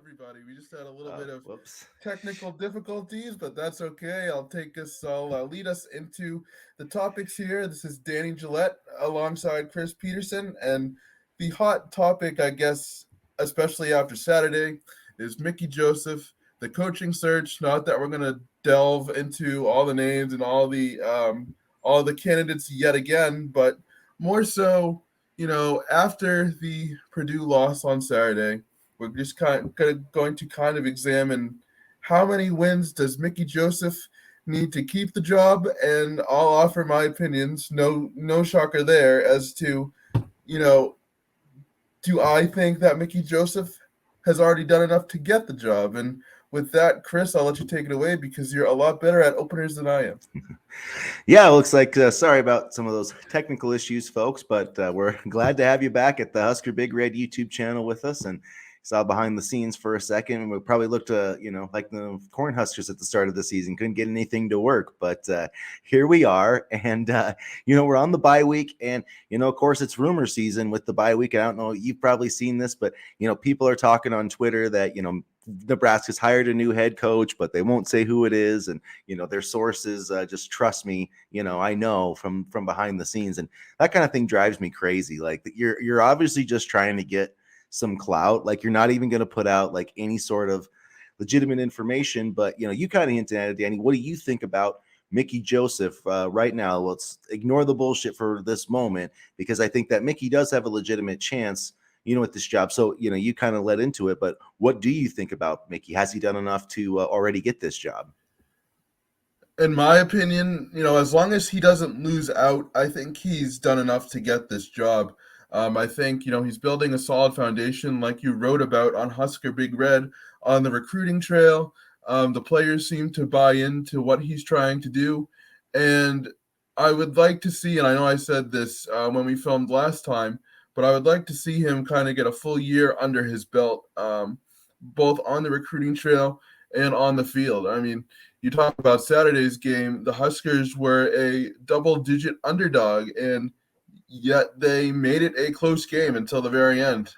everybody. We just had a little bit of Whoops. technical difficulties, but that's okay. I'll lead us into the topics here. This is Danny Gillette alongside Chris Peterson, and the hot topic, I guess, especially after Saturday, is Mickey Joseph, the coaching search. Not that we're gonna delve into all the names and all the candidates yet again, but more so, after the Purdue loss on Saturday, we're just going to kind of examine how many wins does Mickey Joseph need to keep the job, and I'll offer my opinions. No shocker there as to, you know, do I think that Mickey Joseph has already done enough to get the job? And with that, Chris, I'll let you take it away because you're a lot better at openers than I am. Yeah, it looks like sorry about some of those technical issues, folks, but we're glad to have you back at the Husker Big Red YouTube channel with us. And saw behind the scenes for a second, and we probably looked, like the Cornhuskers at the start of the season, couldn't get anything to work. But here we are, and we're on the bye week, and of course, it's rumor season with the bye week. I don't know, you've probably seen this, but people are talking on Twitter that Nebraska's hired a new head coach, but they won't say who it is, and their sources just trust me. I know from behind the scenes, and that kind of thing drives me crazy. Like you're obviously just trying to get some clout. Like you're not even going to put out like any sort of legitimate information. But you kind of hinted at it, Danny. What do you think about Mickey Joseph right now? Let's ignore the bullshit for this moment, because I think that Mickey does have a legitimate chance with this job. So, you kind of led into it, but what do you think about Mickey? Has he done enough to already get this job? In my opinion, as long as he doesn't lose out, I think he's done enough to get this job. I think, he's building a solid foundation like you wrote about on Husker Big Red on the recruiting trail. The players seem to buy into what he's trying to do. And I would like to see, and I know I said this when we filmed last time, but I would like to see him kind of get a full year under his belt, both on the recruiting trail and on the field. I mean, you talk about Saturday's game, the Huskers were a double-digit underdog, and yet they made it a close game until the very end.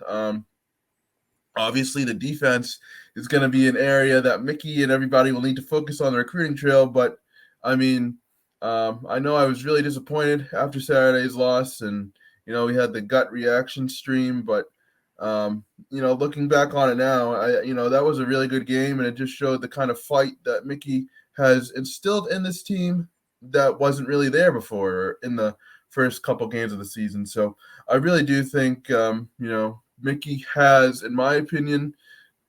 Obviously, the defense is going to be an area that Mickey and everybody will need to focus on the recruiting trail, but I mean, I know I was really disappointed after Saturday's loss, and we had the gut reaction stream, but looking back on it now, that was a really good game, and it just showed the kind of fight that Mickey has instilled in this team that wasn't really there before in the first couple games of the season. So I really do think, Mickey has, in my opinion,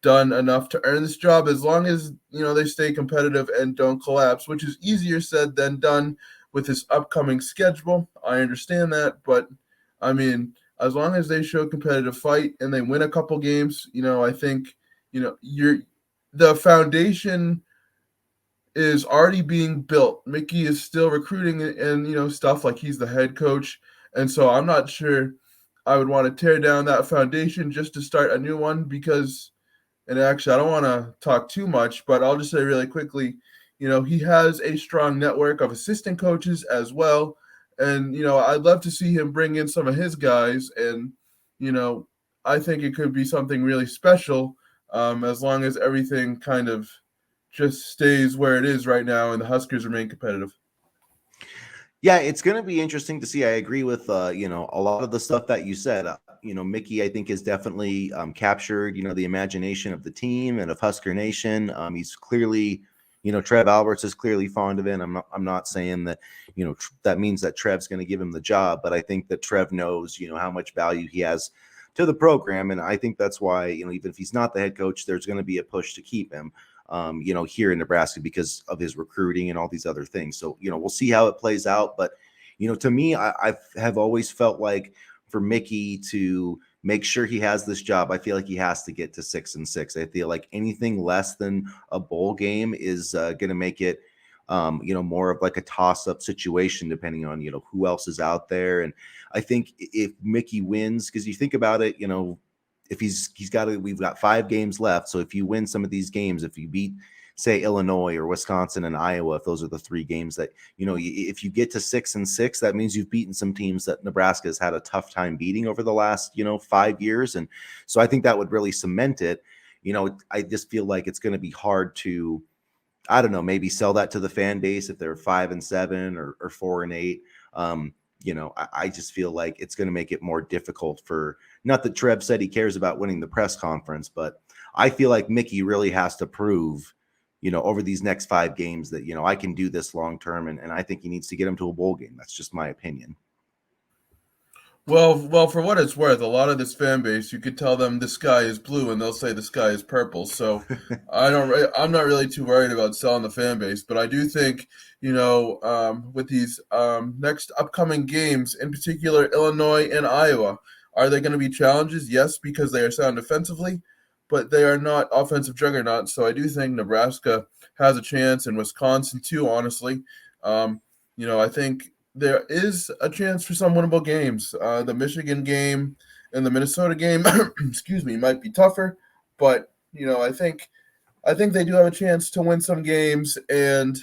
done enough to earn this job as long as, they stay competitive and don't collapse, which is easier said than done with this upcoming schedule. I understand that, but I mean, as long as they show competitive fight and they win a couple games, I think, the foundation is already being built. Mickey is still recruiting and stuff like he's the head coach. And so I'm not sure I would want to tear down that foundation just to start a new one because, and actually I don't want to talk too much, but I'll just say really quickly, he has a strong network of assistant coaches as well. And, I'd love to see him bring in some of his guys. And, I think it could be something really special as long as everything kind of just stays where it is right now and the Huskers remain competitive. Yeah, it's going to be interesting to see. I agree with, a lot of the stuff that you said. Mickey, I think, has definitely captured, the imagination of the team and of Husker Nation. He's clearly, Trev Alberts is clearly fond of it. I'm not saying that, that means that Trev's going to give him the job, but I think that Trev knows, how much value he has to the program. And I think that's why, even if he's not the head coach, there's going to be a push to keep him. Here in Nebraska because of his recruiting and all these other things. So, we'll see how it plays out. But, to me, I have always felt like for Mickey to make sure he has this job, I feel like he has to get to 6-6. I feel like anything less than a bowl game is going to make it, more of like a toss-up situation depending on, who else is out there. And I think if Mickey wins, because you think about it, if we've got 5 games left. So if you win some of these games, if you beat, say, Illinois or Wisconsin and Iowa, if those are the 3 games that, if you get to 6-6, that means you've beaten some teams that Nebraska has had a tough time beating over the last, 5 years. And so I think that would really cement it. I just feel like it's going to be hard to, I don't know, maybe sell that to the fan base if they're 5-7 or 4-8. I just feel like it's going to make it more difficult for, not that Trev said he cares about winning the press conference, but I feel like Mickey really has to prove, over these next 5 games that, I can do this long term. And I think he needs to get him to a bowl game. That's just my opinion. Well, for what it's worth, a lot of this fan base, you could tell them the sky is blue, and they'll say the sky is purple. So, I'm not really too worried about selling the fan base, but I do think, with these next upcoming games, in particular Illinois and Iowa, are they going to be challenges? Yes, because they are sound defensively, but they are not offensive juggernauts. So I do think Nebraska has a chance, and Wisconsin too. Honestly, I think there is a chance for some winnable games. The Michigan game and the Minnesota game, excuse me, might be tougher, but I think they do have a chance to win some games and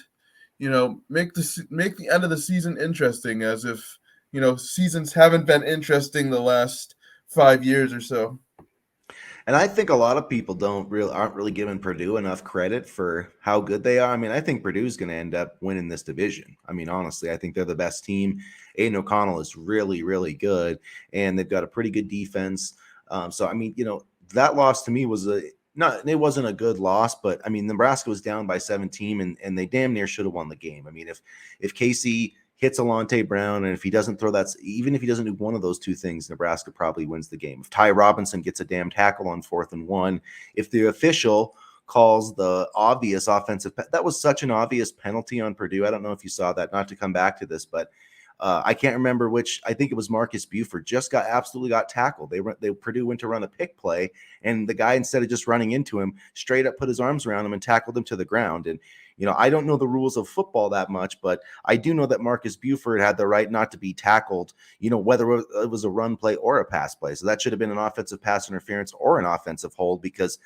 make the end of the season interesting, as if seasons haven't been interesting the last 5 years or so. And I think a lot of people aren't really giving Purdue enough credit for how good they are. I mean, I think Purdue's going to end up winning this division. I mean, honestly, I think they're the best team. Aiden O'Connell is really, really good, and they've got a pretty good defense. So, I mean, that loss to me was it wasn't a good loss, but I mean, Nebraska was down by 17, and they damn near should have won the game. I mean, if Casey hits Alante Brown, and if he doesn't throw that, even if he doesn't do one of those 2 things, Nebraska probably wins the game. If Ty Robinson gets a damn tackle on 4th and 1, if the official calls the obvious offensive, that was such an obvious penalty on Purdue. I don't know if you saw that, not to come back to this, but I can't remember which. I think it was Marcus Buford just absolutely got tackled. Purdue went to run a pick play, and the guy, instead of just running into him, straight up put his arms around him and tackled him to the ground. And I don't know the rules of football that much, but I do know that Marcus Buford had the right not to be tackled, whether it was a run play or a pass play. So that should have been an offensive pass interference or an offensive hold, because,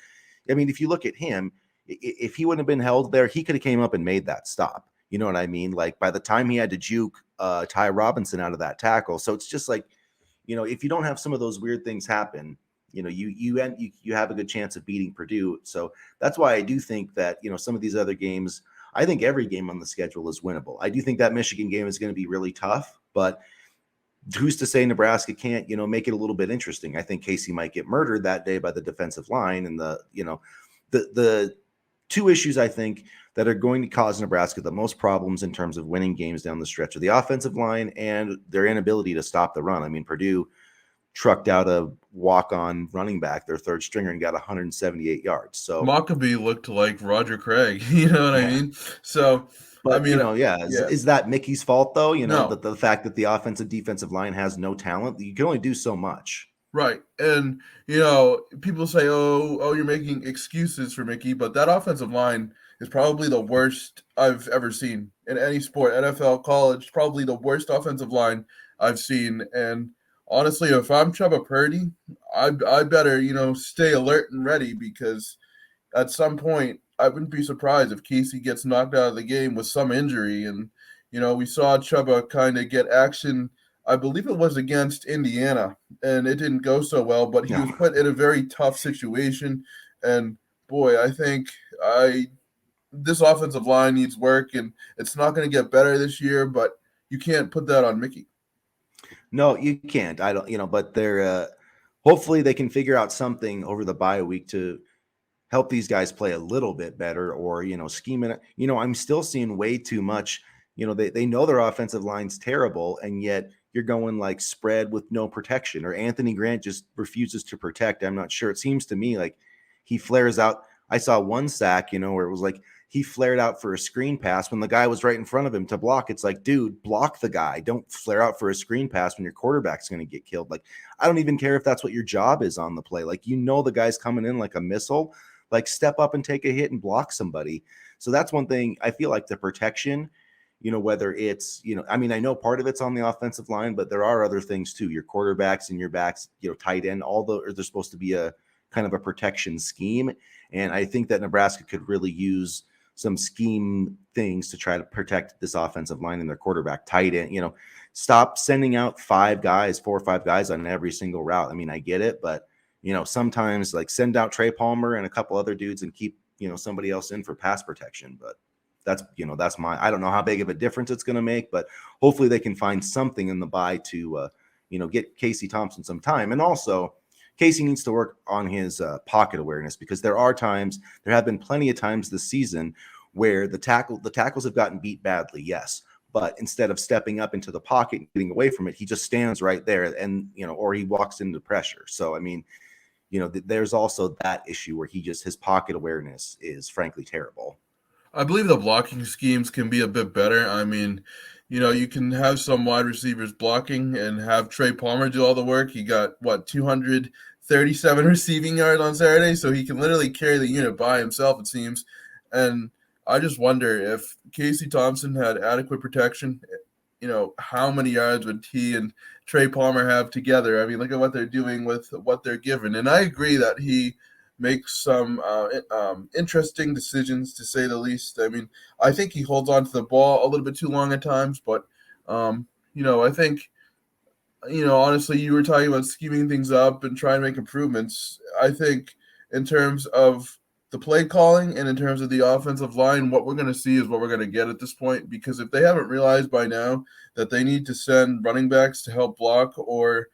I mean, if you look at him, if he wouldn't have been held there, he could have came up and made that stop. You know what I mean? Like, by the time he had to juke Ty Robinson out of that tackle. So it's just like, if you don't have some of those weird things happen, you have a good chance of beating Purdue. So that's why I do think that, some of these other games, I think every game on the schedule is winnable. I do think that Michigan game is going to be really tough, but who's to say Nebraska can't, make it a little bit interesting? I think Casey might get murdered that day by the defensive line, and the 2 issues I think that are going to cause Nebraska the most problems in terms of winning games down the stretch are the offensive line and their inability to stop the run. I mean, Purdue trucked out a walk-on running back, their 3rd stringer, and got 178 yards. So Maccabee looked like Roger Craig, you know what I mean? So, but yeah. Is that Mickey's fault though? No. That the fact that the offensive defensive line has no talent, you can only do so much. Right. And, people say, oh, you're making excuses for Mickey, but that offensive line is probably the worst I've ever seen in any sport, NFL, college, probably the worst offensive line I've seen. And honestly, if I'm Chuba Purdy, I better, stay alert and ready, because at some point, I wouldn't be surprised if Casey gets knocked out of the game with some injury. And, we saw Chuba kind of get action. I believe it was against Indiana, and it didn't go so well, but he was put in a very tough situation. And boy, I think this offensive line needs work, and it's not going to get better this year, but you can't put that on Mickey. No, you can't. I don't, but they're hopefully they can figure out something over the bye week to help these guys play a little bit better, or, scheme it. I'm still seeing way too much. They know their offensive line's terrible, and yet you're going like spread with no protection, or Anthony Grant just refuses to protect. I'm not sure. It seems to me like he flares out. I saw one sack, where it was like he flared out for a screen pass when the guy was right in front of him to block. It's like, dude, block the guy. Don't flare out for a screen pass when your quarterback's going to get killed. Like, I don't even care if that's what your job is on the play. Like, the guy's coming in like a missile. Like, step up and take a hit and block somebody. So that's one thing. I feel like the protection, whether it's, I mean, I know part of it's on the offensive line, but there are other things too. Your quarterbacks and your backs, tight end, there's supposed to be a kind of a protection scheme. And I think that Nebraska could really use some scheme things to try to protect this offensive line and their quarterback, tight end. Stop sending out 4 or 5 guys on every single route. I mean, I get it, but sometimes like send out Trey Palmer and a couple other dudes and keep, somebody else in for pass protection. But that's I don't know how big of a difference it's going to make, but hopefully they can find something in the bye to, get Casey Thompson some time. And also Casey needs to work on his pocket awareness, because there have been plenty of times this season where the tackles have gotten beat badly. Yes. But instead of stepping up into the pocket and getting away from it, he just stands right there and, or he walks into pressure. So, I mean, there's also that issue where his pocket awareness is frankly terrible. I believe the blocking schemes can be a bit better. I mean, you can have some wide receivers blocking and have Trey Palmer do all the work. He got, 237 receiving yards on Saturday, so he can literally carry the unit by himself, it seems. And I just wonder if Casey Thompson had adequate protection, how many yards would he and Trey Palmer have together? I mean, look at what they're doing with what they're given. And I agree that he makes some interesting decisions, to say the least. I mean, I think he holds on to the ball a little bit too long at times, but, I think, honestly, you were talking about scheming things up and trying to make improvements. I think in terms of the play calling and in terms of the offensive line, what we're going to see is what we're going to get at this point, because if they haven't realized by now that they need to send running backs to help block or,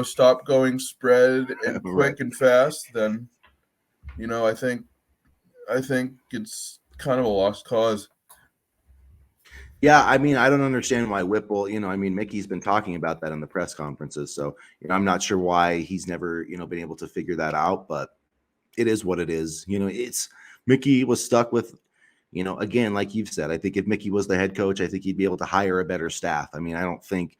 stop going spread and quick Right. and fast, then, I think it's kind of a lost cause. Yeah, I mean, I don't understand why Whipple, Mickey's been talking about that in the press conferences. So, I'm not sure why he's never, been able to figure that out, but it is what it is. It's Mickey was stuck with, again, like you've said, I think if Mickey was the head coach, I think he'd be able to hire a better staff. I mean, I don't think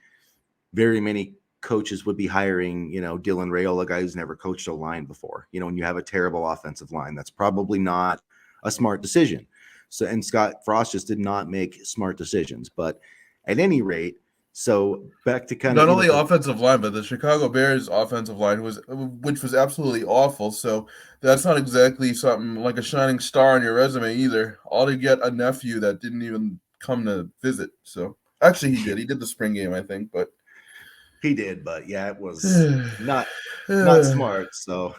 very many coaches would be hiring, Dylan Rayola, a guy who's never coached a line before. When you have a terrible offensive line, that's probably not a smart decision. So, and Scott Frost just did not make smart decisions. But at any rate, so back to kind of Not only offensive line, but the Chicago Bears offensive line which was absolutely awful. So that's not exactly something like a shining star on your resume either. All to get a nephew that didn't even come to visit. So actually, he did. He did the spring game, I think, but he did. But yeah, it was not smart. So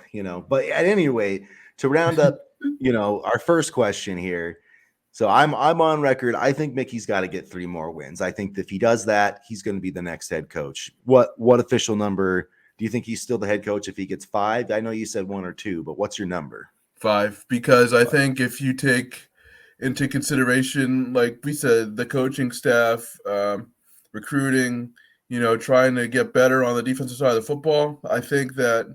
but at any rate, to round up, our first question here. So I'm on record. I think Mickey's got to get 3 more wins. I think if he does that, he's going to be the next head coach. What official number do you think he's still the head coach if he gets 5? I know you said 1 or 2, but what's your number? 5, because I think if you take into consideration, like we said, the coaching staff, recruiting, trying to get better on the defensive side of the football, I think that,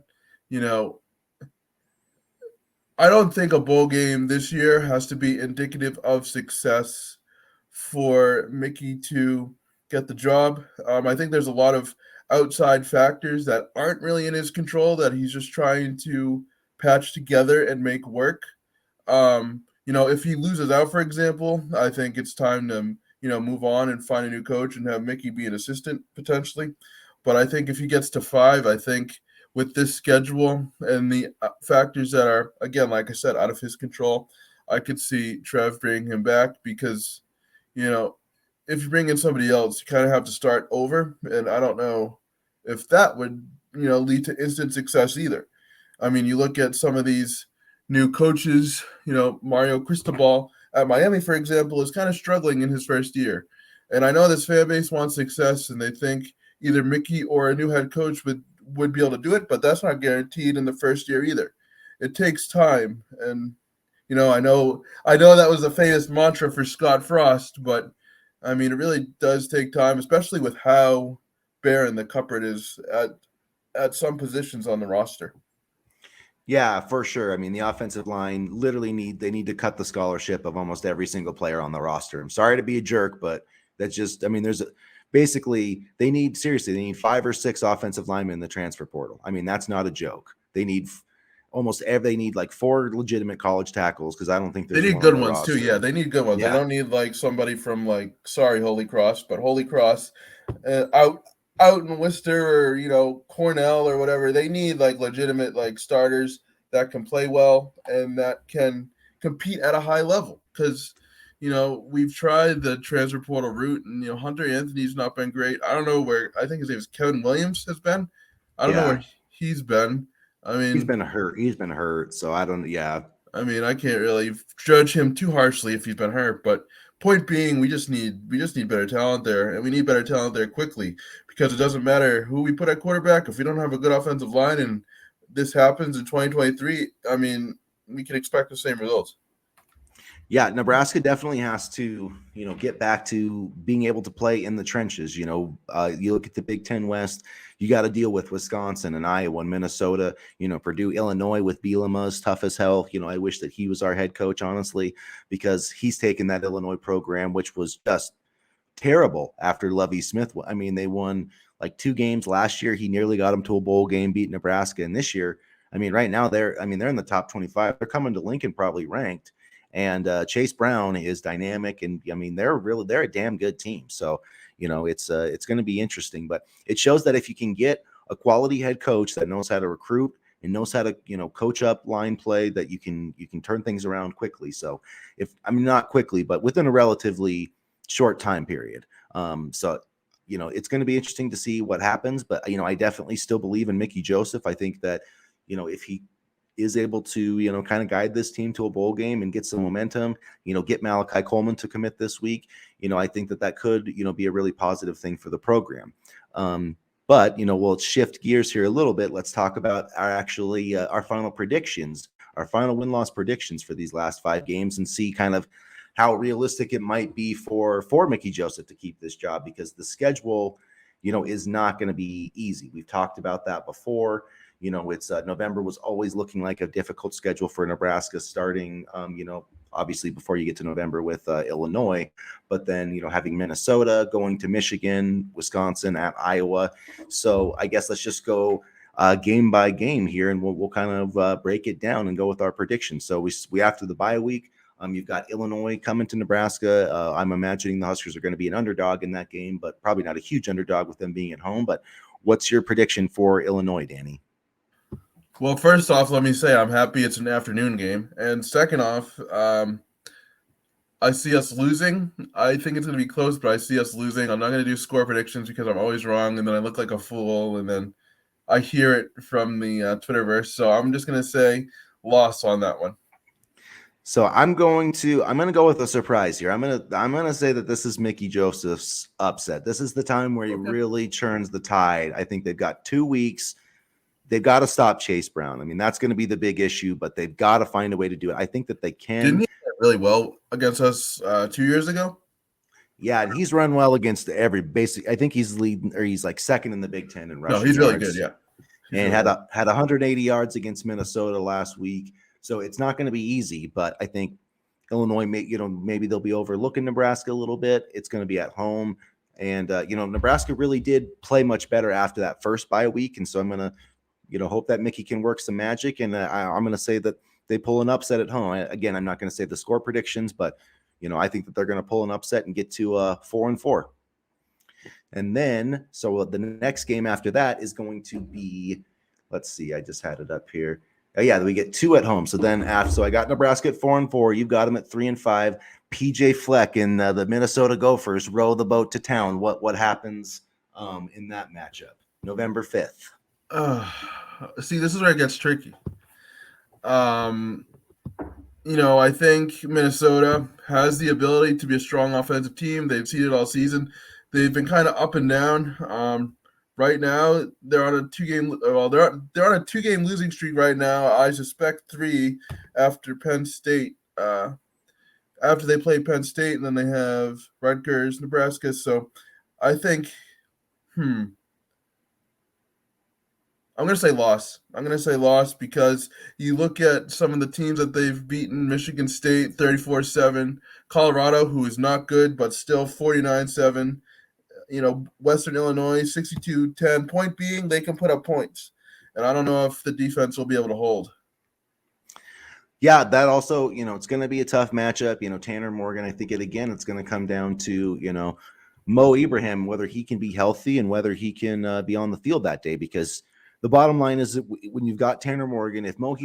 I don't think a bowl game this year has to be indicative of success for Mickey to get the job. I think there's a lot of outside factors that aren't really in his control that he's just trying to patch together and make work. If he loses out, for example, I think it's time to, move on and find a new coach and have Mickey be an assistant potentially. But I think if he gets to 5, I think with this schedule and the factors that are, again, like I said, out of his control, I could see Trev bringing him back because, if you bring in somebody else, you kind of have to start over. And I don't know if that would, lead to instant success either. I mean, you look at some of these new coaches, Mario Cristobal at Miami, for example, is kind of struggling in his first year. And I know this fan base wants success and they think either Mickey or a new head coach would be able to do it, but that's not guaranteed in the first year either. It takes time. And, I know that was a famous mantra for Scott Frost, but I mean, it really does take time, especially with how barren the cupboard is at some positions on the roster. Yeah, for sure. I mean, the offensive line literally need to cut the scholarship of almost every single player on the roster. I'm sorry to be a jerk, but that's just, I mean, basically they need 5 or 6 offensive linemen in the transfer portal. I mean, that's not a joke. They need they need like 4 legitimate college tackles because I don't think They there's need one on good the ones roster. too. Yeah, they need good ones. Yeah. They don't need like somebody from Holy Cross, but Holy Cross out in Worcester or Cornell or whatever. They need like legitimate starters that can play well and that can compete at a high level because we've tried the transfer portal route and Hunter Anthony's not been great. I don't know where. I think his name is Kevin Williams has been. I don't know Yeah. where he's been. I mean, He's been hurt. So I don't. Yeah. I can't really judge him too harshly if he's been hurt. But point being, we just need better talent there, and we need better talent there quickly because it doesn't matter who we put at quarterback if we don't have a good offensive line, and this happens in 2023. We can expect the same results. Yeah, Nebraska definitely has to, get back to being able to play in the trenches. You look at the Big Ten West, you got to deal with Wisconsin and Iowa and Minnesota, Purdue, Illinois with Bielema's tough as hell. I wish that he was our head coach, honestly, because he's taken that Illinois program, which was just terrible after Lovie Smith. I mean, they won like 2 games last year. He nearly got them to a bowl game, beat Nebraska. And this year, right now they're in the top 25. They're coming to Lincoln probably ranked. And Chase Brown is dynamic, and they're a damn good team. So it's going to be interesting, but it shows that if you can get a quality head coach that knows how to recruit and knows how to coach up line play, that you can turn things around quickly. So not quickly, but within a relatively short time period. So it's going to be interesting to see what happens, but I definitely still believe in Mickey Joseph. I think that if he is able to, kind of guide this team to a bowl game and get some momentum, get Malachi Coleman to commit this week, I think that could, be a really positive thing for the program. But, we'll shift gears here a little bit. Let's talk about our final predictions, our final win-loss predictions for these last 5 games, and see kind of how realistic it might be for Mickey Joseph to keep this job, because the schedule, is not going to be easy. We've talked about that before. It's November was always looking like a difficult schedule for Nebraska starting, obviously before you get to November with Illinois, but then, having Minnesota, going to Michigan, Wisconsin, at Iowa. So I guess let's just go game by game here, and we'll kind of break it down and go with our predictions. So we after the bye week, you've got Illinois coming to Nebraska. I'm imagining the Huskers are going to be an underdog in that game, but probably not a huge underdog with them being at home. But what's your prediction for Illinois, Danny? Well, first off, let me say I'm happy it's an afternoon game. And second off, I see us losing. I think it's going to be close, but I see us losing. I'm not going to do score predictions because I'm always wrong, and then I look like a fool, and then I hear it from the Twitterverse. So I'm just going to say loss on that one. So I'm going to go with a surprise here. I'm gonna say that this is Mickey Joseph's upset. This is the time where he really turns the tide. I think they've got 2 weeks. They've got to stop Chase Brown. That's going to be the big issue, but they've got to find a way to do it. I think that they can. Didn't he play really well against us 2 years ago? Yeah, and he's run well against every basic. I think he's leading, or he's like second in the Big Ten in rushing. No, he's yards. really good. Yeah, and had 180 yards against Minnesota last week. So it's not going to be easy, but I think Illinois maybe they'll be overlooking Nebraska a little bit. It's going to be at home, and Nebraska really did play much better after that first bye week, and so I'm going to hope that Mickey can work some magic, and I'm going to say that they pull an upset at home. Again, I'm not going to say the score predictions, but I think that they're going to pull an upset and get to 4-4. And then, so the next game after that is going to be, let's see, I just had it up here. Yeah, we get 2 at home. So then so I got Nebraska at 4-4. You've got them at 3-5. PJ Fleck and the Minnesota Gophers row the boat to town. What happens in that matchup? November 5th. See, this is where it gets tricky. I think Minnesota has the ability to be a strong offensive team. They've seen it all season. They've been kind of up and down. Right now, they're on a 2-game. Well, they're on a 2-game losing streak right now. I suspect 3 after Penn State. After they play Penn State, and then they have Rutgers, Nebraska. So, I think, I'm going to say loss. I'm going to say loss because you look at some of the teams that they've beaten: Michigan State 34-7, Colorado, who is not good but still 49-7. Western Illinois 62-10. Point being, they can put up points, and I don't know if the defense will be able to hold. Yeah, that also, it's going to be a tough matchup. Tanner Morgan, I think it's going to come down to, Mo Ibrahim, whether he can be healthy and whether he can be on the field that day, because the bottom line is that when you've got Tanner Morgan, if Mo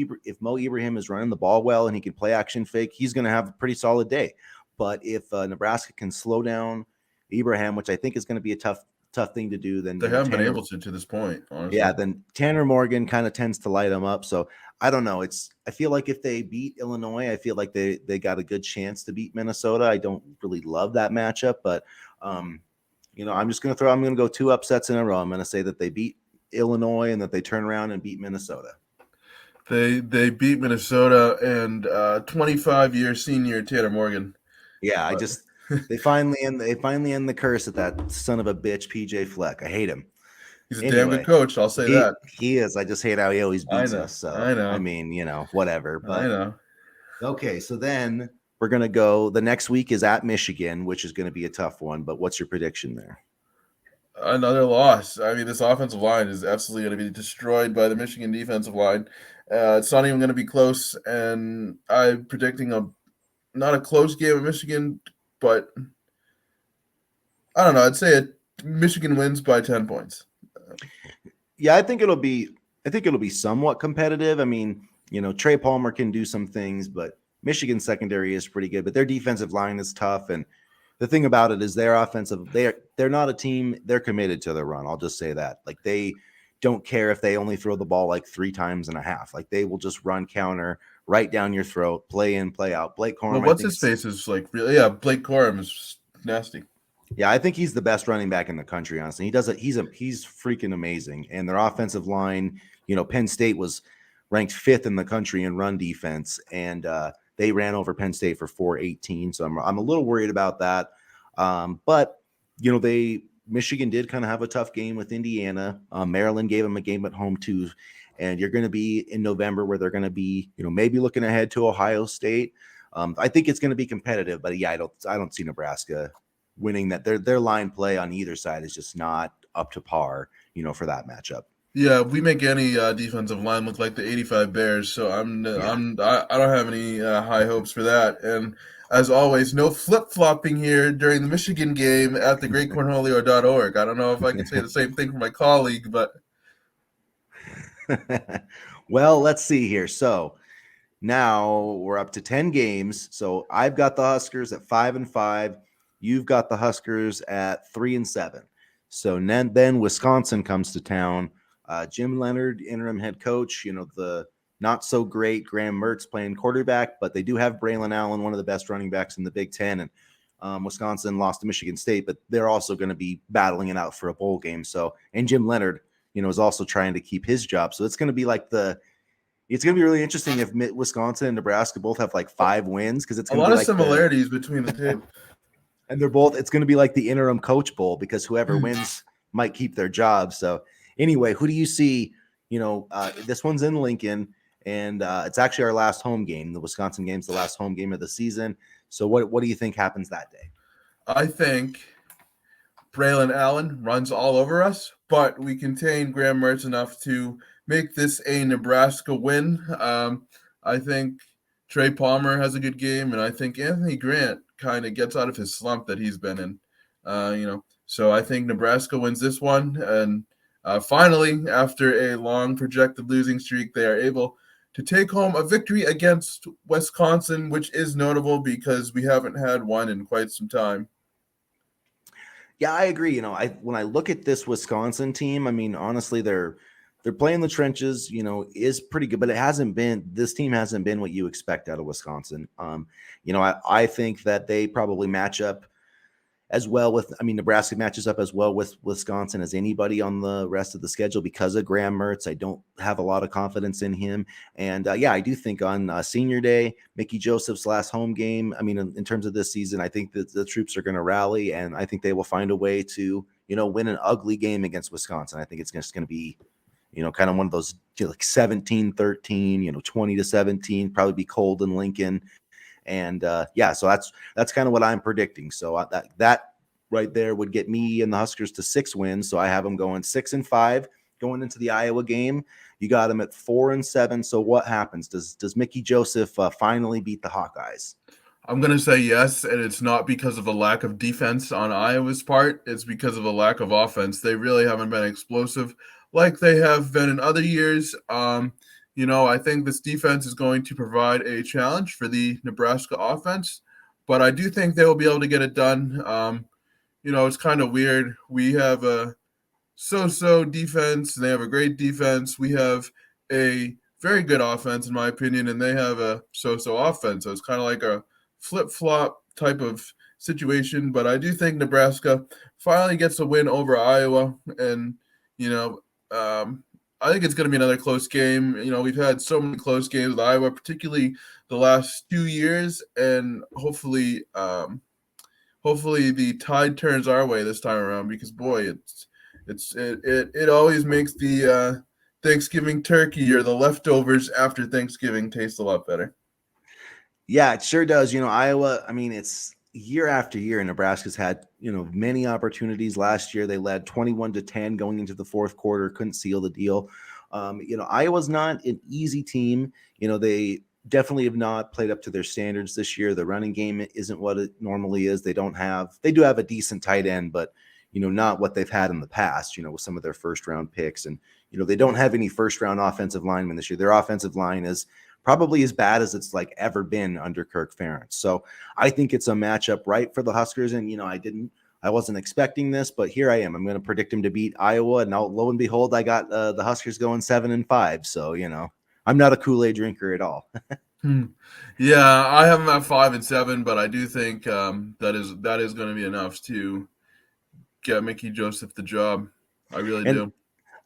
Ibrahim is running the ball well and he can play action fake, he's going to have a pretty solid day. But if Nebraska can slow down Ibrahim, which I think is going to be a tough tough thing to do. Then They haven't been Tanner, able to this point, honestly. yeah, then Tanner Morgan kind of tends to light them up. So I don't know. I feel like if they beat Illinois, I feel like they got a good chance to beat Minnesota. I don't really love that matchup, but I'm going to go 2 upsets in a row. I'm going to say that they beat Illinois and that they turn around and beat Minnesota. They beat Minnesota and 25-year senior Tanner Morgan. Yeah, they finally end the curse at that son of a bitch PJ Fleck. I hate him. He's a damn good Anyway, coach, I'll say that. he is. I just hate how he always I beats know. us. So I know. I mean, whatever. I But know. okay, so then we're gonna go. The next week is at Michigan, which is going to be a tough one. But what's your prediction there? Another loss. I mean, this offensive line is absolutely going to be destroyed by the Michigan defensive line. It's not even going to be close, and I'm predicting not a close game of Michigan, but I don't know. I'd say Michigan wins by 10 points. Yeah, I think it'll be somewhat competitive. I mean, Trey Palmer can do some things, but Michigan's secondary is pretty good, but their defensive line is tough. And the thing about it is their offensive, they're not a team, they're committed to their run. I'll just say that. Like, they don't care if they only throw the ball like 3 times and a half. Like, they will just run counter right down your throat, play in, play out. Blake Corum, Well, what's his face is like really, yeah, Blake Corum is nasty. yeah, I think he's the best running back in the country. Honestly, he does it. He's freaking amazing. And their offensive line, Penn State was ranked 5th in the country in run defense, and they ran over Penn State for 418. So I'm a little worried about that. But Michigan did kind of have a tough game with Indiana. Maryland gave them a game at home too, and you're going to be in November where they're going to be maybe looking ahead to Ohio State. I think it's going to be competitive, but yeah, I don't see Nebraska winning that. Their line play on either side is just not up to par, for that matchup. Yeah, we make any defensive line look like the '85 Bears, so I don't have any high hopes for that. And as always, no flip flopping here during the Michigan game at the greatcornholio.org. I don't know if I can say the same thing for my colleague, but well, let's see here. So now we're up to 10 games. So I've got the Huskers at 5-5. You've got the Huskers at 3-7. So then Wisconsin comes to town. Jim Leonard, interim head coach, the not so great Graham Mertz playing quarterback, but they do have Braylon Allen, one of the best running backs in the Big Ten. And Wisconsin lost to Michigan State, but they're also going to be battling it out for a bowl game. So, and Jim Leonard, is also trying to keep his job. So it's going to be it's going to be really interesting if Wisconsin and Nebraska both have like 5 wins, because it's a going lot to be of like similarities between the two. and it's going to be like the interim coach bowl, because whoever wins might keep their job. So anyway, who do you see? This one's in Lincoln, and it's actually our last home game. The Wisconsin game's the last home game of the season. So what do you think happens that day? I think Braylon Allen runs all over us, but we contain Graham Mertz enough to make this a Nebraska win. I think Trey Palmer has a good game, and I think Anthony Grant kind of gets out of his slump that he's been in. So I think Nebraska wins this one, and finally, after a long projected losing streak, they are able to take home a victory against Wisconsin, which is notable because we haven't had one in quite some time. Yeah, I agree. When I look at this Wisconsin team, I mean, honestly, they're playing the trenches, is pretty good, but this team hasn't been what you expect out of Wisconsin. I think that they probably match up as well Nebraska matches up as well with Wisconsin as anybody on the rest of the schedule because of Graham Mertz. I don't have a lot of confidence in him. And I do think on senior day, Mickey Joseph's last home game, in terms of this season, I think that the troops are going to rally, and I think they will find a way to, win an ugly game against Wisconsin. I think it's just going to be, kind of one of those like 17-13, 20-17, probably be cold in Lincoln. And so that's kind of what I'm predicting. So that right there would get me and the Huskers to 6 wins. So I have them going 6-5 going into the Iowa game. You got them at 4-7. So what happens? Does Mickey Joseph finally beat the Hawkeyes? I'm going to say yes, and it's not because of a lack of defense on Iowa's part. It's because of a lack of offense. They really haven't been explosive like they have been in other years. I think this defense is going to provide a challenge for the Nebraska offense, but I do think they will be able to get it done. it's kind of weird. We have a so-so defense. They have a great defense. We have a very good offense, in my opinion, and they have a so-so offense. So it's kind of like a flip-flop type of situation. But I do think Nebraska finally gets a win over Iowa, and you know, I think it's going to be another close game. We've had so many close games with Iowa, particularly the last 2 years, and hopefully the tide turns our way this time around, because boy, it always makes the Thanksgiving turkey or the leftovers after Thanksgiving taste a lot better. Yeah, it sure does. Iowa, I mean, it's year after year. Nebraska's had, many opportunities. Last year, they led 21-10 going into the fourth quarter, couldn't seal the deal. Iowa's not an easy team. They definitely have not played up to their standards this year. The running game isn't what it normally is. They do have a decent tight end, but, not what they've had in the past, with some of their first round picks. And, they don't have any first round offensive linemen this year. Their offensive line is probably as bad as it's like ever been under Kirk Ferentz. So I think it's a matchup right for the Huskers. And, I wasn't expecting this, but here I am. I'm going to predict them to beat Iowa. And now, lo and behold, I got the Huskers going 7-5. So, I'm not a Kool-Aid drinker at all. Yeah, I have them at 5-7, but I do think that is going to be enough to get Mickey Joseph the job. I really do.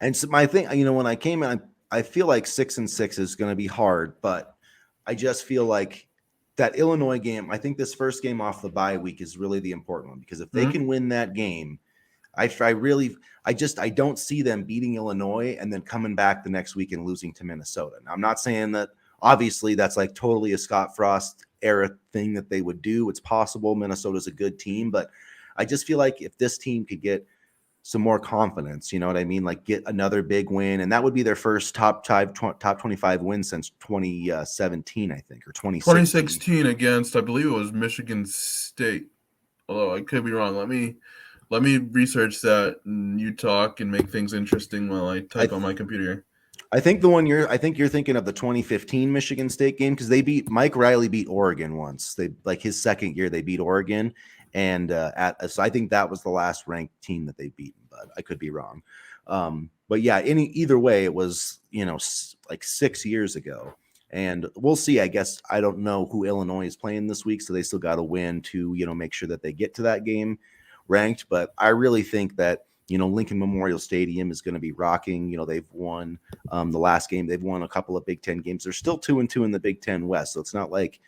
And so my thing, when I came in, I feel like 6-6 is going to be hard, but I just feel like that Illinois game, I think this first game off the bye week is really the important one, because if they can win that game, I don't see them beating Illinois and then coming back the next week and losing to Minnesota. Now, I'm not saying that obviously that's like totally a Scott Frost era thing that they would do. It's possible. Minnesota's a good team, but I just feel like if this team could get some more confidence, you know what I mean? Like get another big win, and that would be their first top 25 win since 2017, I think, or 2016 against, I believe it was Michigan State. Although I could be wrong. Let me research that, and you talk and make things interesting while I type on my computer. I think you're thinking of the 2015 Michigan State game, because Mike Riley beat Oregon once. They like his second year they beat Oregon, and so I think that was the last ranked team that they beaten, but I could be wrong. But yeah, either way, it was like 6 years ago, and we'll see. I guess I don't know who Illinois is playing this week, so they still got to win to make sure that they get to that game ranked. But I really think that Lincoln Memorial Stadium is going to be rocking. They've won the last game. They've won a couple of Big Ten games. They're still 2-2 in the Big Ten West, so it's not like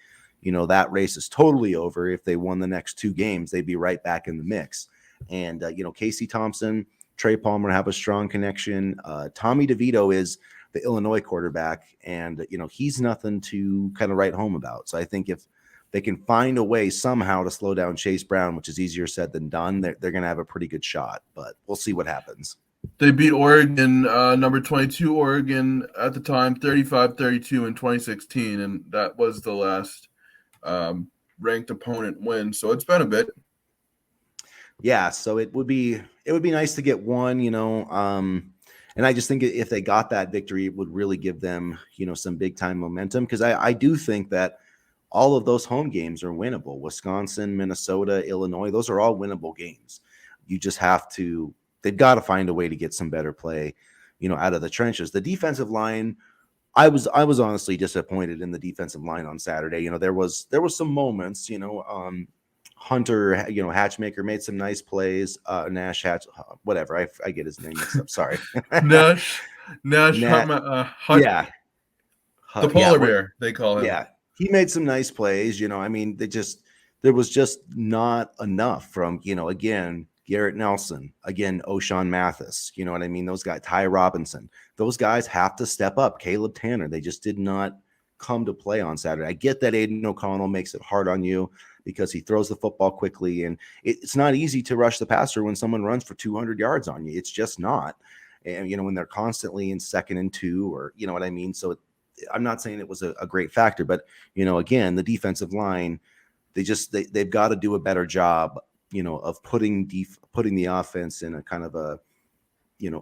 that race is totally over. If they won the next two games, they'd be right back in the mix. And Casey Thompson, Trey Palmer have a strong connection. Tommy DeVito is the Illinois quarterback, and he's nothing to kind of write home about. So I think if they can find a way somehow to slow down Chase Brown, which is easier said than done, they're going to have a pretty good shot, but we'll see what happens. They beat Oregon, number 22 Oregon at the time, 35-32 in 2016, and that was the last ranked opponent win. So it's been a bit. Yeah, so it would be nice to get one, and I just think if they got that victory, it would really give them, some big time momentum, because I do think that all of those home games are winnable. Wisconsin, Minnesota, Illinois, those are all winnable games. You just they've got to find a way to get some better play, out of the trenches. The defensive line, I was honestly disappointed in the defensive line on Saturday. There was some moments, Hunter, Hatchmaker made some nice plays. Nash Hatch, whatever. I get his name mixed up. Sorry. Nash, yeah. The polar bear, they call him. Yeah. He made some nice plays. There was just not enough from, again, Garrett Nelson, again, O'Shawn Mathis, you know what I mean? Those guys, Ty Robinson, those guys have to step up. Caleb Tanner, they just did not come to play on Saturday. I get that Aiden O'Connell makes it hard on you because he throws the football quickly, and it's not easy to rush the passer when someone runs for 200 yards on you. It's just not. And, when they're constantly in 2nd and 2, or, you know what I mean? So I'm not saying it was a great factor, but, again, the defensive line, they've got to do a better job, of putting the offense in a kind of a,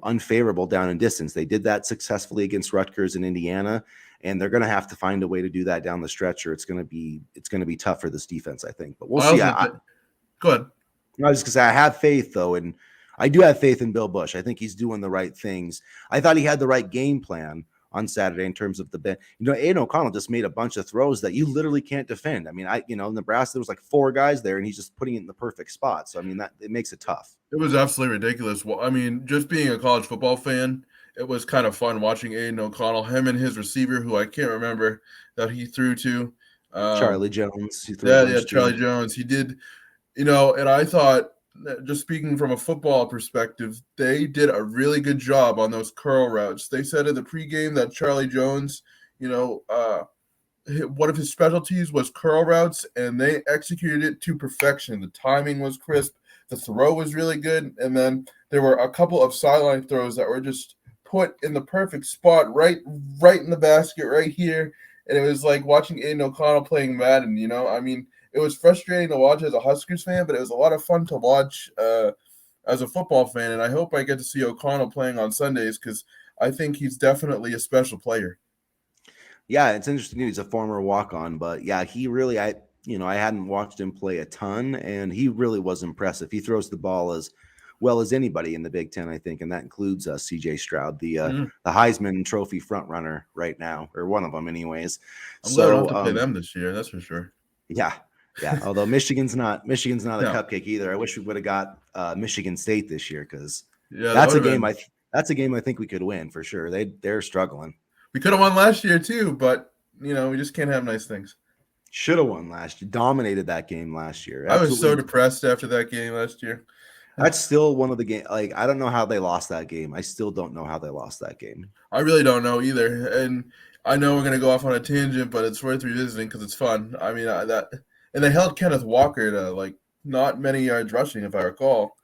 unfavorable down and distance. They did that successfully against Rutgers and Indiana, and they're going to have to find a way to do that down the stretch, or it's going to be tough for this defense, I think. But we'll see. Go ahead. I was going to say I have faith though, and I do have faith in Bill Bush. I think he's doing the right things. I thought he had the right game plan on Saturday in terms of the bench. Aiden O'Connell just made a bunch of throws that you literally can't defend. I mean, Nebraska, there was like 4 guys there, and he's just putting it in the perfect spot. So I mean, that it makes it tough. It was absolutely ridiculous. Well, I mean, just being a college football fan, it was kind of fun watching Aiden O'Connell, him and his receiver, who I can't remember that he threw to. Charlie Jones, he threw a Yeah, bunch Charlie to. Jones. He did, and I thought, just speaking from a football perspective, they did a really good job on those curl routes. They said in the pregame that Charlie Jones, one of his specialties was curl routes, and they executed it to perfection. The timing was crisp. The throw was really good. And then there were a couple of sideline throws that were just put in the perfect spot, right in the basket, right here. And it was like watching Aiden O'Connell playing Madden, I mean, it was frustrating to watch as a Huskers fan, but it was a lot of fun to watch as a football fan. And I hope I get to see O'Connell playing on Sundays because I think he's definitely a special player. Yeah, it's interesting. He's a former walk-on, but yeah, he really, I hadn't watched him play a ton, and he really was impressive. He throws the ball as well as anybody in the Big Ten, I think, and that includes C.J. Stroud, the Heisman Trophy front runner right now, or one of them, anyways. I'm glad I don't have to play them this year. That's for sure. Yeah. Although Michigan's not a cupcake either. I wish we would have got Michigan State this year because that's a game. That's a game I think we could win for sure. They're struggling. We could have won last year too, but we just can't have nice things. Should have won last year. Dominated that game last year. Absolutely. I was so depressed after that game last year. That's still one of the games. Like, I don't know how they lost that game. I still don't know how they lost that game. I really don't know either. And I know we're gonna go off on a tangent, but it's worth revisiting because it's fun. I mean, and they held Kenneth Walker to not many yards rushing, if I recall.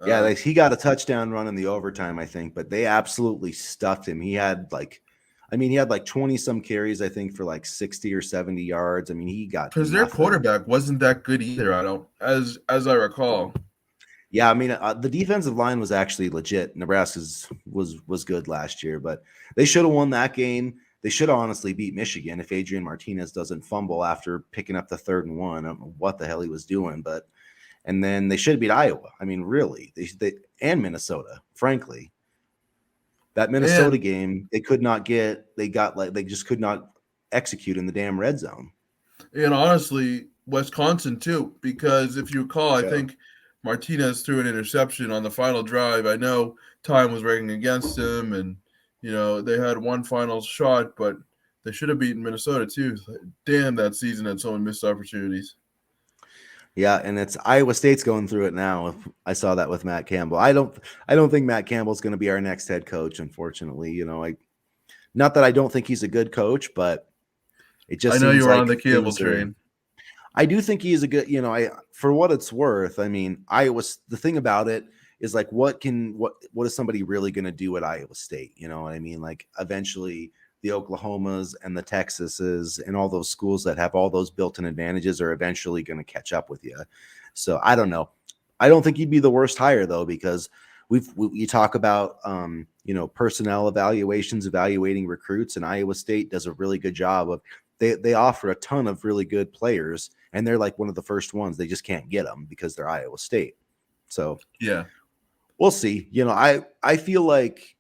Yeah, he got a touchdown run in the overtime, I think, but they absolutely stuffed him. He had 20 some carries, I think, for 60 or 70 yards. I mean, he got because their quarterback wasn't that good either. As I recall. Yeah, I mean, the defensive line was actually legit. Nebraska's was good last year, but they should have won that game. They should have honestly beat Michigan if Adrian Martinez doesn't fumble after picking up the 3rd and 1. I don't know what the hell he was doing, and then they should beat Iowa. I mean, really, they and Minnesota, frankly. That Minnesota game, they could not get. They just could not execute in the damn red zone. And honestly, Wisconsin too, because if you recall, I think Martinez threw an interception on the final drive. I know time was working against him, and they had one final shot, but they should have beaten Minnesota too. Damn, that season had so many missed opportunities. Yeah, and it's Iowa State's going through it now. I saw that with Matt Campbell. I don't think Matt Campbell's going to be our next head coach, unfortunately. Not that I don't think he's a good coach, but it just I know you were on the Campbell train. I do think he is a good, for what it's worth. I mean, the thing about it is what is somebody really going to do at Iowa State? You know what I mean? Eventually the Oklahomas and the Texases and all those schools that have all those built-in advantages are eventually going to catch up with you. So I don't know. I don't think he'd be the worst hire though, because you talk about, personnel evaluations, evaluating recruits, and Iowa State does a really good job of, they offer a ton of really good players, and they're one of the first ones. They just can't get them because they're Iowa State. So yeah, we'll see. I feel like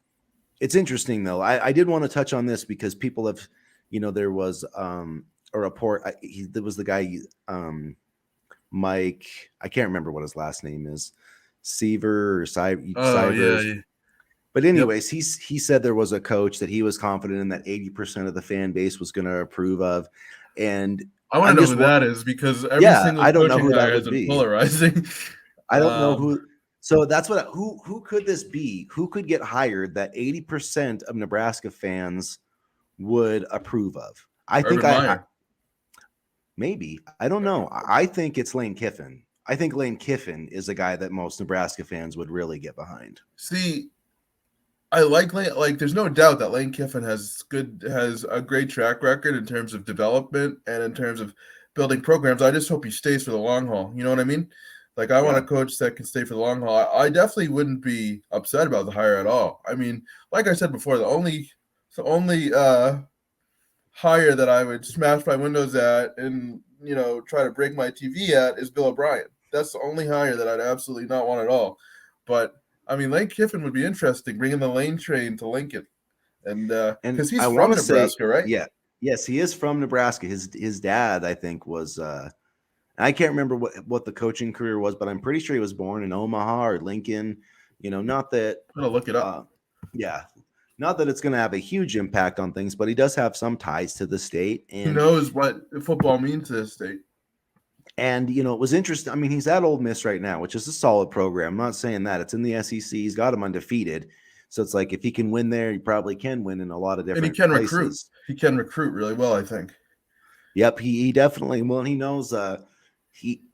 it's interesting though. I did want to touch on this because people have, there was a report. There was the guy, Mike. I can't remember what his last name is, Seaver or Sivers. Yeah. But anyways, he said there was a coach that he was confident in that 80% of the fan base was going to approve of, and I want to know who that is because every single I don't know who that would be. Polarizing. I don't know who. So that's who could this be? Who could get hired that 80% of Nebraska fans would approve of? I think maybe. I don't know. I think it's Lane Kiffin. I think Lane Kiffin is a guy that most Nebraska fans would really get behind. See, I like Lane. There's no doubt that Lane Kiffin has a great track record in terms of development and in terms of building programs. I just hope he stays for the long haul. You know what I mean? I want a coach that can stay for the long haul. I definitely wouldn't be upset about the hire at all. I mean, like I said before, the only hire that I would smash my windows at and try to break my TV at is Bill O'Brien. that's the only hire that I'd absolutely not want at all. But I mean, Lane Kiffin would be interesting, bringing the Lane train to Lincoln, and And because he's I want from to say, Nebraska, right? yeah, yes, he is from Nebraska. His dad, I think, was I can't remember what the coaching career was, but I'm pretty sure he was born in Omaha or Lincoln. Not that, I'm gonna look it up. uh, yeah, not that it's going to have a huge impact on things, but he does have some ties to the state. He knows what football means to the state. And it was interesting. I mean, he's at Ole Miss right now, which is a solid program. I'm not saying that it's in the SEC. He's got him undefeated, so it's like if he can win there, he probably can win in a lot of And he different can recruit. places. He can recruit really well, I think. Yep, he definitely. Well, he knows.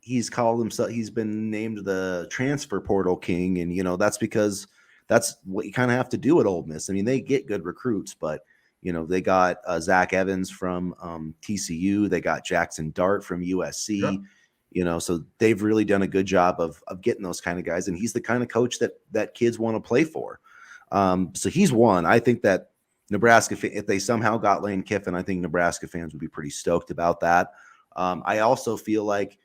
He's called himself. He's been named the transfer portal king, and that's because that's what you kind of have to do at Ole Miss. I mean, they get good recruits, but they got Zach Evans from TCU. They got Jackson Dart from USC. Yeah. So they've really done a good job of getting those kind of guys, and he's the kind of coach that kids want to play for. So he's one. I think that Nebraska, if they somehow got Lane Kiffin, I think Nebraska fans would be pretty stoked about that. I also feel like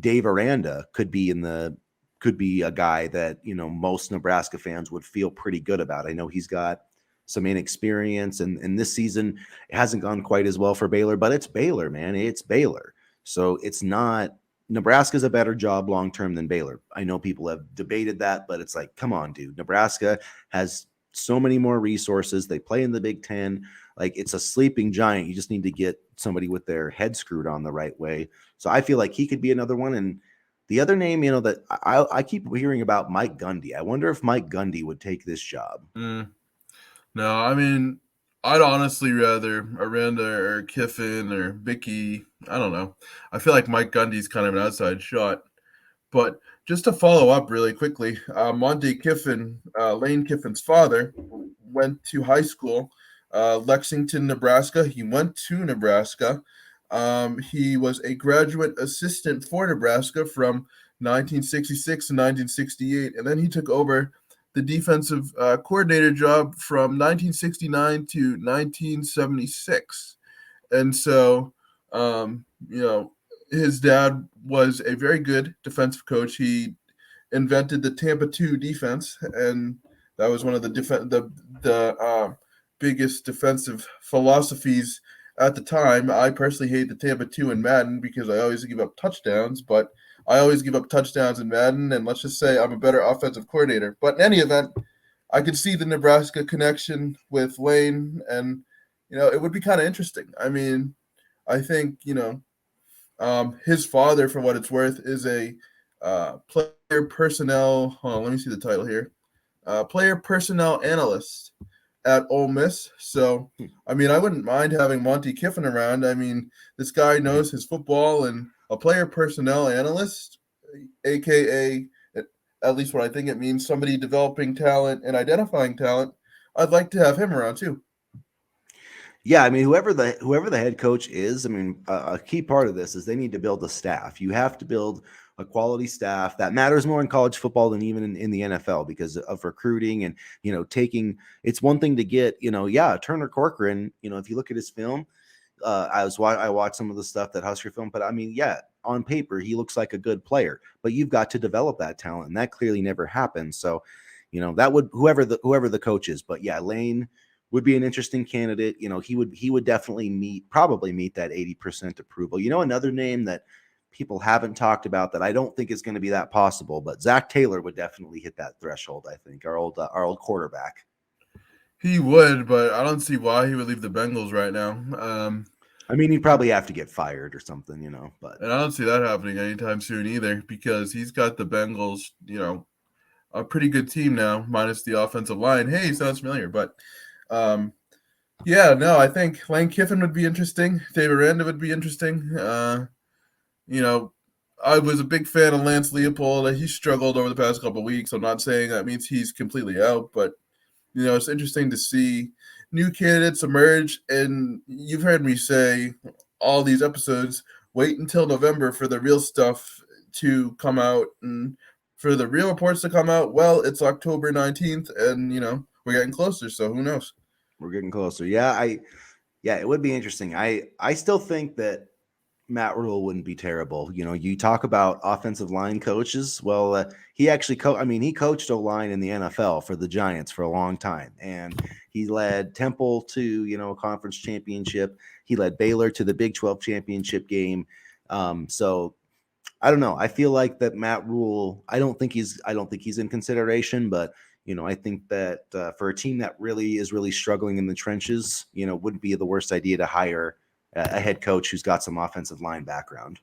Dave Aranda could be a guy that most Nebraska fans would feel pretty good about. I know he's got some inexperience, and this season it hasn't gone quite as well for Baylor, but it's Baylor, man. It's Baylor, so it's not. Nebraska's a better job long term than Baylor. I know people have debated that, but it's like, come on, dude. Nebraska has so many more resources. They play in the Big Ten. Like, it's a sleeping giant. You just need to get somebody with their head screwed on the right way. So I feel like he could be another one. And the other name, that I keep hearing about, Mike Gundy. I wonder if Mike Gundy would take this job. No, I mean, I'd honestly rather Aranda or Kiffin or Mickey. I don't know. I feel like Mike Gundy's kind of an outside shot. But just to follow up really quickly, Monte Kiffin, Lane Kiffin's father, went to high school, Lexington, Nebraska. He went to Nebraska. He was a graduate assistant for Nebraska from 1966 to 1968, and then he took over the defensive coordinator job from 1969 to 1976. And so, his dad was a very good defensive coach. He invented the Tampa 2 defense, and that was one of the biggest defensive philosophies at the time. I personally hate the Tampa 2 in Madden because I always give up touchdowns, but I always give up touchdowns in Madden, and let's just say I'm a better offensive coordinator. But in any event, I could see the Nebraska connection with Lane, and it would be kind of interesting. I mean, I think his father, for what it's worth, is a player personnel. Hold on, let me see the title here. Player personnel analyst at Ole Miss. So, I mean, I wouldn't mind having Monte Kiffin around. I mean, this guy knows his football, and a player personnel analyst, aka at least what I think it means, somebody developing talent and identifying talent. I'd like to have him around too. Yeah, I mean, whoever the head coach is, I mean, a key part of this is they need to build a staff. You have to build a quality staff that matters more in college football than even in the NFL because of recruiting and taking. It's one thing to get Turner Corcoran. If you look at his film, I watched some of the stuff that Husker film, but I mean, yeah, on paper he looks like a good player, but you've got to develop that talent, and that clearly never happened. So, that would whoever the coach is, but yeah, Lane would be an interesting candidate. He would definitely probably meet that 80% approval. Another name that people haven't talked about that I don't think is going to be that possible, but Zach Taylor would definitely hit that threshold. I think our old quarterback. He would, but I don't see why he would leave the Bengals right now. I mean, he'd probably have to get fired or something, but. And I don't see that happening anytime soon either because he's got the Bengals, a pretty good team now, minus the offensive line. Hey, sounds familiar, but I think Lane Kiffin would be interesting. Dave Aranda would be interesting. I was a big fan of Lance Leopold. He struggled over the past couple of weeks. I'm not saying that means he's completely out, but it's interesting to see new candidates emerge. And you've heard me say all these episodes, wait until November for the real stuff to come out and for the real reports to come out. Well, it's October 19th and, we're getting closer. So who knows? We're getting closer. Yeah, it would be interesting. I still think that Matt Rule wouldn't be terrible. You know, you talk about offensive line coaches. Well, he actually he coached O-line in the NFL for the Giants for a long time, and he led Temple to, a conference championship. He led Baylor to the Big 12 championship game. So I don't know. I feel like that Matt Rule, I don't think he's in consideration, but I think that for a team that really is struggling in the trenches, wouldn't be the worst idea to hire a head coach who's got some offensive line background.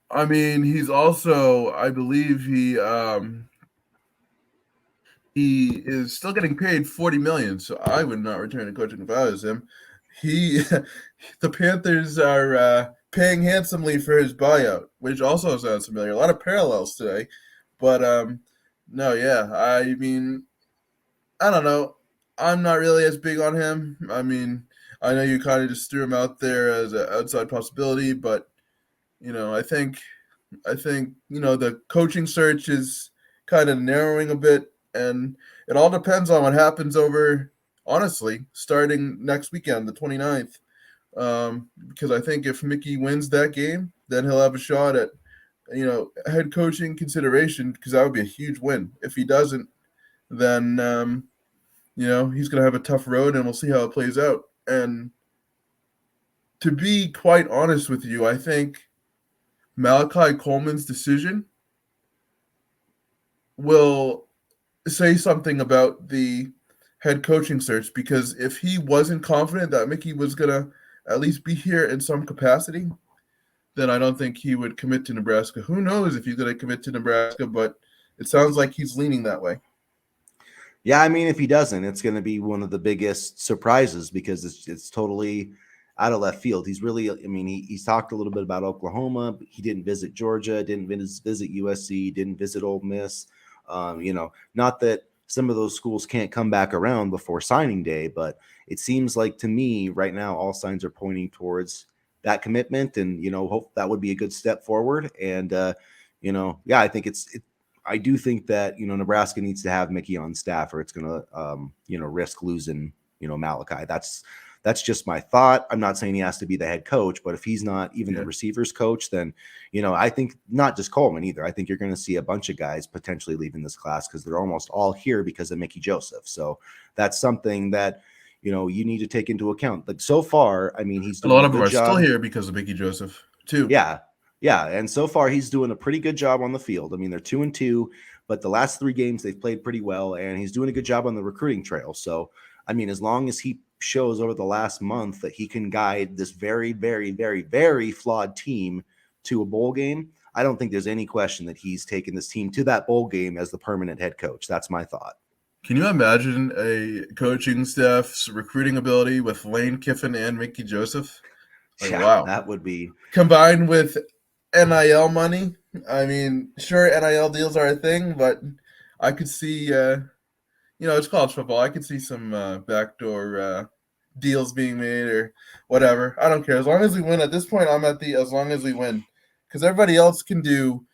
I mean, he's also, I believe he is still getting paid $40 million, so I would not return to coaching if I was him. The Panthers are paying handsomely for his buyout, which also sounds familiar. A lot of parallels today, but no, yeah. I mean, I don't know. I'm not really as big on him. I mean, I know you kind of just threw him out there as an outside possibility, but I think the coaching search is kind of narrowing a bit, and it all depends on what happens honestly, starting next weekend, the 29th. Because I think if Mickey wins that game, then he'll have a shot at, head coaching consideration, because that would be a huge win. If he doesn't, then, he's going to have a tough road, and we'll see how it plays out. And to be quite honest with you, I think Malachi Coleman's decision will say something about the head coaching search, because if he wasn't confident that Mickey was going to at least be here in some capacity, then I don't think he would commit to Nebraska. Who knows if he's going to commit to Nebraska, but it sounds like he's leaning that way. Yeah, I mean, if he doesn't, it's going to be one of the biggest surprises, because it's totally out of left field. He's really, he's talked a little bit about Oklahoma. But he didn't visit Georgia, didn't visit USC, didn't visit Ole Miss. Not that some of those schools can't come back around before signing day, but it seems like to me right now, all signs are pointing towards that commitment, and, hope that would be a good step forward. And, I think I do think that, Nebraska needs to have Mickey on staff, or it's going to, risk losing, Malachi. That's just my thought. I'm not saying he has to be the head coach, but if he's not even the receivers coach, then, I think not just Coleman either. I think you're going to see a bunch of guys potentially leaving this class, because they're almost all here because of Mickey Joseph. So that's something that, you need to take into account. Like, so far, he's doing a lot of them are job. still here because of Mickey Joseph too. Yeah. And so far he's doing a pretty good job on the field. They're 2-2, but the last 3 games they've played pretty well, and he's doing a good job on the recruiting trail. So, as long as he shows over the last month that he can guide this very, very, very, very flawed team to a bowl game, I don't think there's any question that he's taken this team to that bowl game as the permanent head coach. That's my thought. Can you imagine a coaching staff's recruiting ability with Lane Kiffin and Mickey Joseph? Wow. That would be combined with NIL money. Sure, NIL deals are a thing, but I could see, it's college football. I could see some backdoor deals being made or whatever. I don't care. As long as we win. At this point, I'm at the as long as we win, because everybody else can do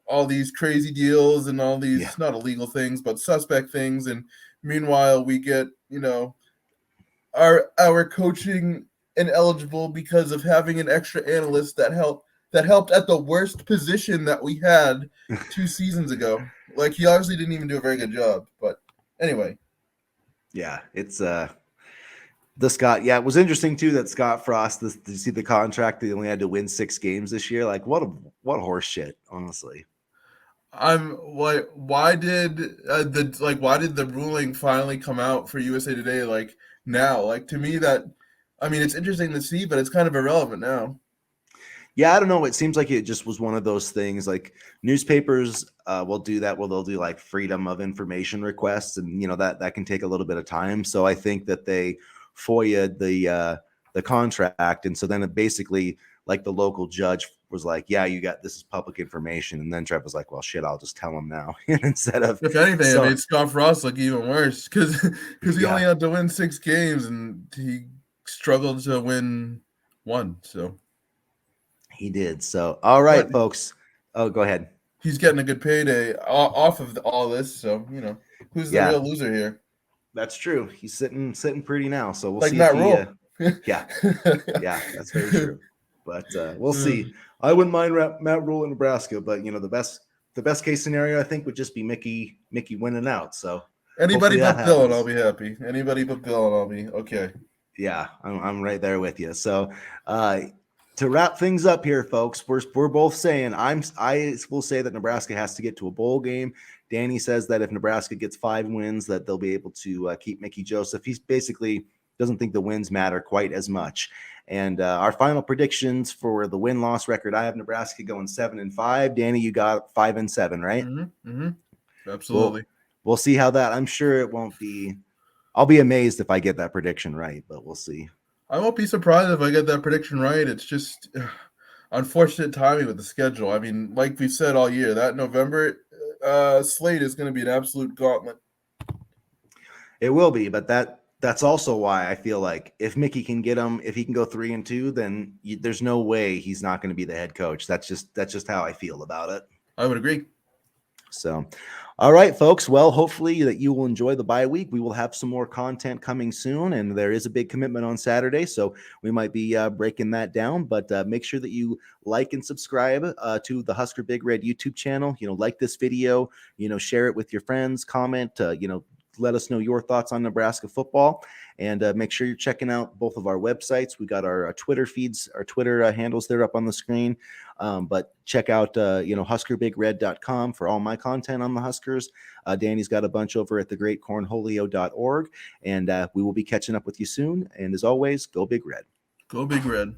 all these crazy deals and all these not illegal things, but suspect things. And meanwhile, we get our coaching ineligible because of having an extra analyst that helped at the worst position that we had 2 seasons ago. Like, he obviously didn't even do a very good job. But anyway. Yeah, it's the Scott. Yeah, it was interesting too that Scott Frost, did you see the contract? They only had to win 6 games this year. Like, what horse shit, honestly. Why did the ruling finally come out for USA Today like now? Like, to me that, it's interesting to see, but it's kind of irrelevant now. Yeah, I don't know. It seems like it just was one of those things. Like, newspapers will do that. Well, they'll do like freedom of information requests, and that can take a little bit of time. So I think that they FOIA'd the contract, and so then it basically, like, the local judge was like, "Yeah, you got this is public information," and then Trev was like, "Well, shit, I'll just tell him now." Instead of, if anything, it made Scott Frost look even worse, because he only had to win 6 games and he struggled to win 1. So. He did. So, all right, folks. Oh, go ahead. He's getting a good payday off of all this. So, who's the real loser here? That's true. He's sitting pretty now. So we'll like see Matt if Rule. Yeah, that's very true. But we'll see. I wouldn't mind Matt Rule in Nebraska, but the best case scenario I think would just be Mickey winning out. So Anybody that but Dylan, I'll happens. be happy. Anybody but Dylan, I'll be okay. Yeah, I'm right there with you. So to wrap things up here, folks, we're both saying I will say that Nebraska has to get to a bowl game. Danny says that if Nebraska gets 5 wins, that they'll be able to keep Mickey Joseph. He's basically doesn't think the wins matter quite as much. And our final predictions for the win-loss record, I have Nebraska going 7-5. Danny, you got 5-7, right? Mm-hmm, mm-hmm. Absolutely. We'll see how that. I'm sure it won't be. I'll be amazed if I get that prediction right, but we'll see. I won't be surprised if I get that prediction right. It's just unfortunate timing with the schedule. I mean, like we said all year, that November slate is going to be an absolute gauntlet. It will be, but that's also why I feel like if Mickey can get him, if he can go 3-2, then there's no way he's not going to be the head coach. That's just how I feel about it. I would agree. So, all right, folks. Well, hopefully that you will enjoy the bye week. We will have some more content coming soon, and there is a big commitment on Saturday, so we might be breaking that down. But make sure that you like and subscribe to the Husker Big Red YouTube channel. Like this video. Share it with your friends. Comment. Let us know your thoughts on Nebraska football, and make sure you're checking out both of our websites. We got our Twitter feeds, our Twitter handles there up on the screen. But check out, huskerbigred.com for all my content on the Huskers. Danny's got a bunch over at thegreatcornholio.org, and we will be catching up with you soon. And as always, go Big Red. Go Big Red.